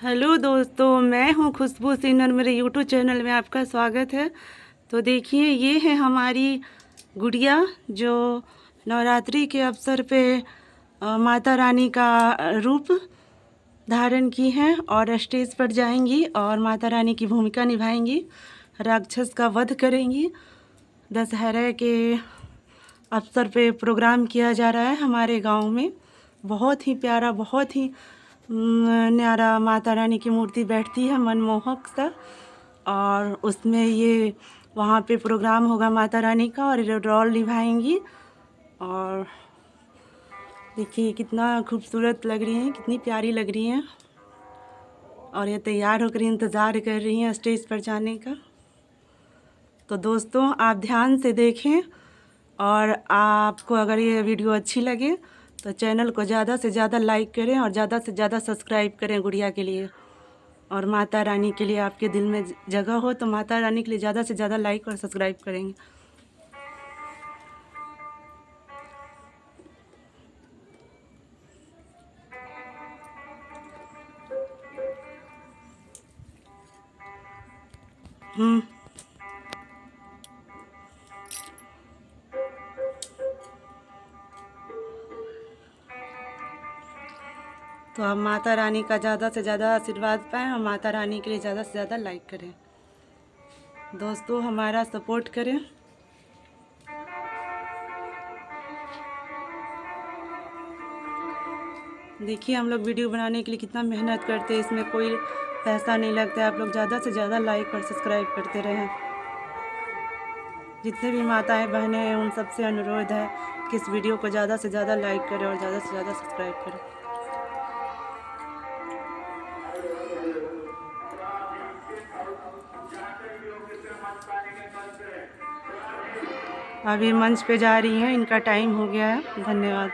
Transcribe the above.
Hello दोस्तों, मैं हूँ खुशबू सिंह और मेरे यूट्यूब चैनल में आपका स्वागत है। तो देखिए, ये है हमारी गुड़िया जो नवरात्रि के अवसर पे माता रानी का रूप धारण की हैं और स्टेज पर जाएंगी और माता रानी की भूमिका निभाएंगी, राक्षस का वध करेंगी। दशहरा के अवसर पे प्रोग्राम किया जा रहा है हमारे गांव में। बहुत ही प्यारा, बहुत ही न्यारा माता रानी की मूर्ति बैठती है, मनमोहक सा। और उसमें ये वहाँ पे प्रोग्राम होगा माता रानी का और ये रोल निभाएंगी। और देखिए कितना खूबसूरत लग रही हैं, कितनी प्यारी लग रही हैं। और ये तैयार होकर इंतज़ार कर रही हैं स्टेज पर जाने का। तो दोस्तों, आप ध्यान से देखें और आपको अगर ये वीडियो अच्छी लगे तो चैनल को ज़्यादा से ज़्यादा लाइक करें और ज़्यादा से ज़्यादा सब्सक्राइब करें गुड़िया के लिए। और माता रानी के लिए आपके दिल में जगह हो तो माता रानी के लिए ज़्यादा से ज़्यादा लाइक और सब्सक्राइब करेंगे। तो आप माता रानी का ज़्यादा से ज़्यादा आशीर्वाद पाएँ और माता रानी के लिए ज़्यादा से ज़्यादा लाइक करें। दोस्तों, हमारा सपोर्ट करें। देखिए, हम लोग वीडियो बनाने के लिए कितना मेहनत करते हैं, इसमें कोई पैसा नहीं लगता है। आप लोग ज़्यादा से ज़्यादा लाइक और सब्सक्राइब करते रहें। जितने भी माताएं बहनें हैं उन सबसे अनुरोध है कि इस वीडियो को ज़्यादा से ज़्यादा लाइक करें और ज़्यादा से ज़्यादा सब्सक्राइब करें। अभी मंच पे जा रही हैं, इनका टाइम हो गया है। धन्यवाद।